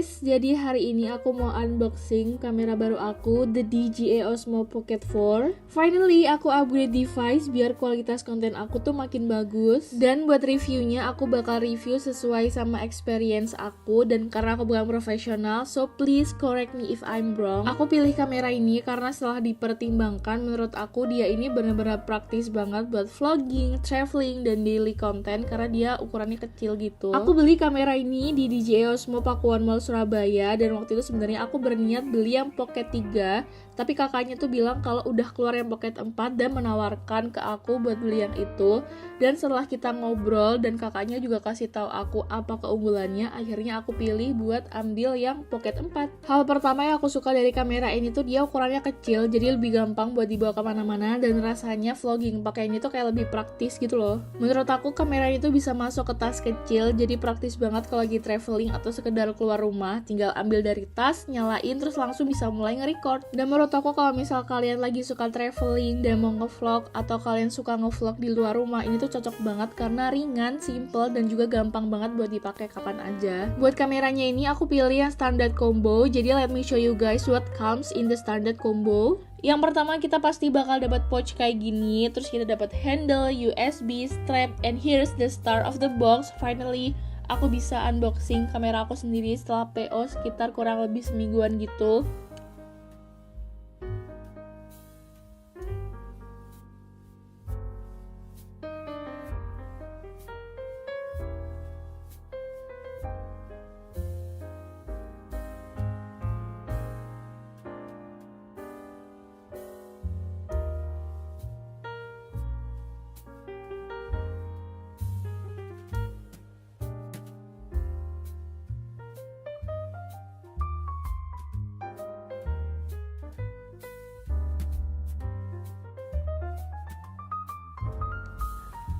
guys, jadi hari ini aku mau unboxing kamera baru aku, the DJI Osmo Pocket 4. Finally, aku upgrade device biar kualitas konten aku tuh makin bagus. Dan buat reviewnya, aku bakal review sesuai sama experience aku. Dan karena aku bukan profesional, so please correct me if I'm wrong. Aku pilih kamera ini karena setelah dipertimbangkan, menurut aku dia ini benar-benar praktis banget buat vlogging, traveling, dan daily content. Karena dia ukurannya kecil gitu. Aku beli kamera ini di DJI Osmo Pakuan Mall Surabaya, dan waktu itu sebenarnya aku berniat beli yang Pocket 3, tapi kakaknya tuh bilang kalau udah keluar yang Pocket 4 dan menawarkan ke aku buat beli yang itu. Dan setelah kita ngobrol dan kakaknya juga kasih tahu aku apa keunggulannya, akhirnya aku pilih buat ambil yang Pocket 4. Hal pertama yang aku suka dari kamera ini tuh dia ukurannya kecil, jadi lebih gampang buat dibawa kemana-mana, dan rasanya vlogging pakai ini tuh kayak lebih praktis gitu loh. Menurut aku kamera ini tuh bisa masuk ke tas kecil, jadi praktis banget kalau lagi traveling atau sekedar keluar rumah, tinggal ambil dari tas, nyalain, terus langsung bisa mulai nge-record. Dan menurut aku kalau misal kalian lagi suka traveling dan mau nge-vlog, atau kalian suka nge-vlog di luar rumah, ini tuh cocok banget karena ringan, simple, dan juga gampang banget buat dipakai kapan aja. Buat kameranya ini aku pilih yang standard combo, jadi let me show you guys what comes in the standard combo. Yang pertama kita pasti bakal dapat pouch kayak gini, terus kita dapat handle, USB, strap, and here's the star of the box. Finally, aku bisa unboxing kamera aku sendiri setelah PO sekitar kurang lebih semingguan gitu.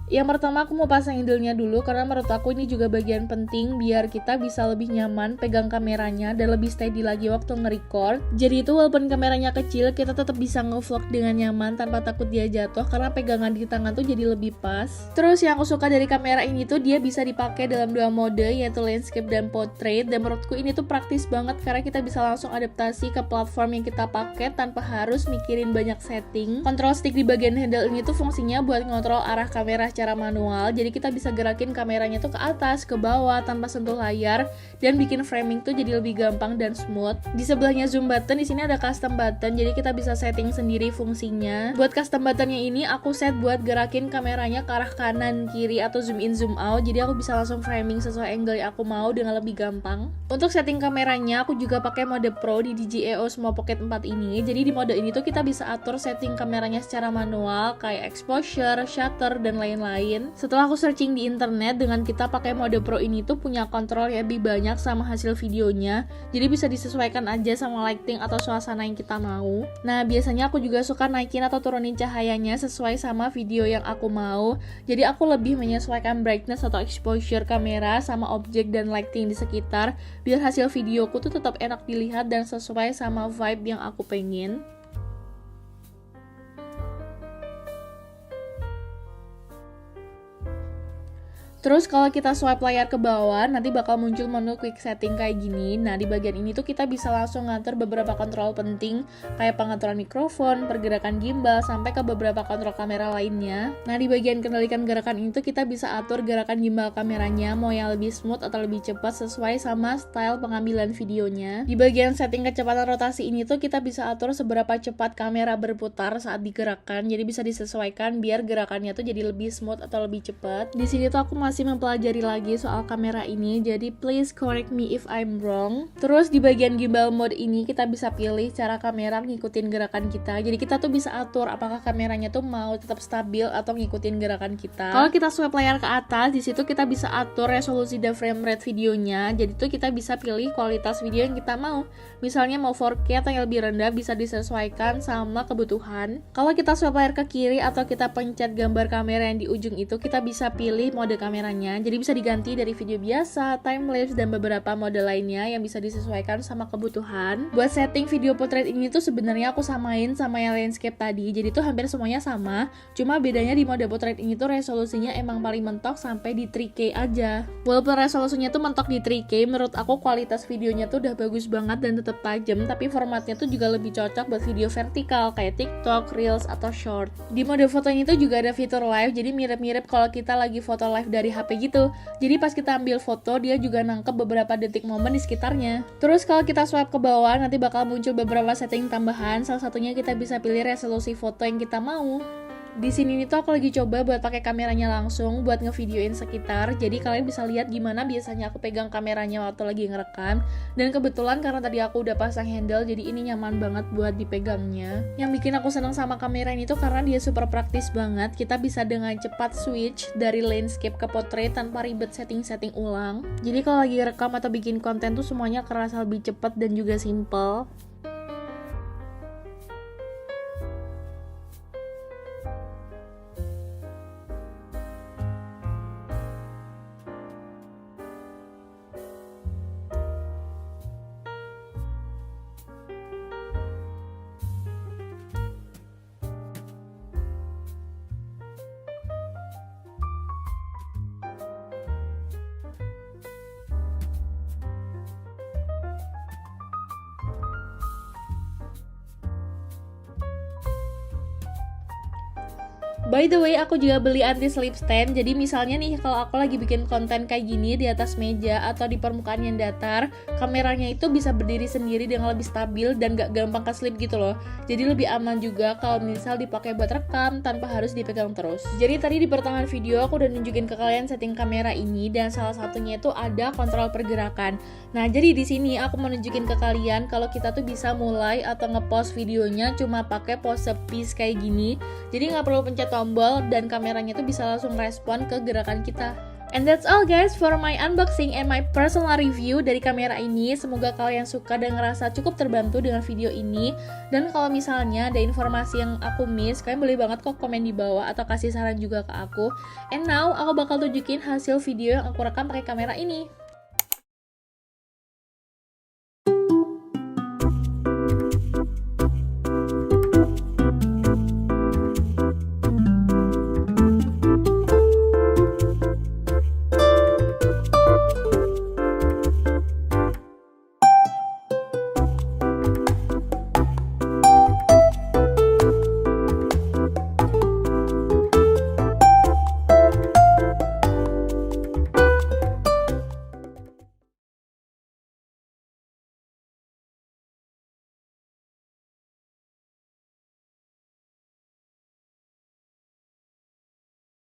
Yang pertama aku mau pasang handle-nya dulu karena menurut aku ini juga bagian penting biar kita bisa lebih nyaman pegang kameranya dan lebih steady lagi waktu nge-record. Jadi itu walaupun kameranya kecil, kita tetap bisa nge-vlog dengan nyaman tanpa takut dia jatuh karena pegangan di tangan tuh jadi lebih pas. Terus yang aku suka dari kamera ini tuh dia bisa dipakai dalam dua mode, yaitu landscape dan portrait, dan menurutku ini tuh praktis banget karena kita bisa langsung adaptasi ke platform yang kita pakai tanpa harus mikirin banyak setting. Control stick di bagian handle ini tuh fungsinya buat ngontrol arah kamera secara manual, jadi kita bisa gerakin kameranya tuh ke atas, ke bawah tanpa sentuh layar, dan bikin framing tuh jadi lebih gampang dan smooth. Di sebelahnya zoom button, di sini ada custom button, jadi kita bisa setting sendiri fungsinya. Buat custom buttonnya ini aku set buat gerakin kameranya ke arah kanan, kiri, atau zoom in, zoom out, jadi aku bisa langsung framing sesuai angle yang aku mau dengan lebih gampang. Untuk setting kameranya aku juga pakai mode Pro di DJI Osmo Pocket 4 ini. Jadi di mode ini tuh kita bisa atur setting kameranya secara manual kayak exposure, shutter, dan lain-lain. Setelah aku searching di internet, dengan kita pakai mode Pro ini tuh punya kontrol yang lebih banyak sama hasil videonya, jadi bisa disesuaikan aja sama lighting atau suasana yang kita mau. Nah biasanya aku juga suka naikin atau turunin cahayanya sesuai sama video yang aku mau, jadi aku lebih menyesuaikan brightness atau exposure kamera sama objek dan lighting di sekitar biar hasil videoku tuh tetap enak dilihat dan sesuai sama vibe yang aku pengen. Terus kalau kita swipe layar ke bawah, nanti bakal muncul menu quick setting kayak gini. Nah di bagian ini tuh kita bisa langsung ngatur beberapa kontrol penting kayak pengaturan mikrofon, pergerakan gimbal, sampai ke beberapa kontrol kamera lainnya. Nah di bagian kendalikan gerakan ini tuh kita bisa atur gerakan gimbal kameranya mau yang lebih smooth atau lebih cepat sesuai sama style pengambilan videonya. Di bagian setting kecepatan rotasi ini tuh kita bisa atur seberapa cepat kamera berputar saat digerakkan, jadi bisa disesuaikan biar gerakannya tuh jadi lebih smooth atau lebih cepat. Di sini tuh aku masih mempelajari lagi soal kamera ini, jadi please correct me if I'm wrong. Terus di bagian gimbal mode ini kita bisa pilih cara kamera ngikutin gerakan kita, jadi kita tuh bisa atur apakah kameranya tuh mau tetap stabil atau ngikutin gerakan kita. Kalau kita swipe layar ke atas, di situ kita bisa atur resolusi dan frame rate videonya, jadi tuh kita bisa pilih kualitas video yang kita mau. Misalnya mau 4K atau yang lebih rendah bisa disesuaikan sama kebutuhan. Kalau kita swipe layar ke kiri atau kita pencet gambar kamera yang di ujung itu, kita bisa pilih mode kamera kameranya. Jadi bisa diganti dari video biasa, timelapse, dan beberapa mode lainnya yang bisa disesuaikan sama kebutuhan. Buat setting video portrait ini tuh sebenarnya aku samain sama yang landscape tadi. Jadi tuh hampir semuanya sama. Cuma bedanya di mode portrait ini tuh resolusinya emang paling mentok sampai di 3K aja. Walaupun resolusinya tuh mentok di 3K, menurut aku kualitas videonya tuh udah bagus banget dan tetap tajam, tapi formatnya tuh juga lebih cocok buat video vertikal kayak TikTok, Reels, atau Short. Di mode foto ini tuh juga ada fitur live, jadi mirip-mirip kalau kita lagi foto live dari HP gitu. Jadi pas kita ambil foto, dia juga nangkep beberapa detik momen di sekitarnya. Terus kalau kita swipe ke bawah, nanti bakal muncul beberapa setting tambahan. Salah satunya kita bisa pilih resolusi foto yang kita mau. Di sini nih tuh aku lagi coba buat pakai kameranya langsung buat ngevideoin sekitar. Jadi kalian bisa lihat gimana biasanya aku pegang kameranya waktu lagi ngerekam. Dan kebetulan karena tadi aku udah pasang handle, jadi ini nyaman banget buat dipegangnya. Yang bikin aku seneng sama kamera ini tuh karena dia super praktis banget. Kita bisa dengan cepat switch dari landscape ke portrait tanpa ribet setting-setting ulang. Jadi kalau lagi rekam atau bikin konten tuh semuanya kerasa lebih cepat dan juga simple. By the way, aku juga beli anti-slip stand. Jadi misalnya nih, kalau aku lagi bikin konten kayak gini di atas meja atau di permukaan yang datar, kameranya itu bisa berdiri sendiri dengan lebih stabil dan gak gampang keslip gitu loh. Jadi lebih aman juga kalau misal dipakai buat rekam tanpa harus dipegang terus. Jadi tadi di pertengahan video aku udah nunjukin ke kalian setting kamera ini, dan salah satunya itu ada kontrol pergerakan. Nah, jadi di sini aku mau nunjukin ke kalian kalau kita tuh bisa mulai atau nge-pause videonya cuma pakai pose peace kayak gini. Jadi nggak perlu pencet tombol dan kameranya tuh bisa langsung respon ke gerakan kita. And that's all guys for my unboxing and my personal review dari kamera ini. Semoga kalian suka dan ngerasa cukup terbantu dengan video ini. Dan kalau misalnya ada informasi yang aku miss, kalian boleh banget kok komen di bawah atau kasih saran juga ke aku. And now aku bakal tunjukin hasil video yang aku rekam pakai kamera ini.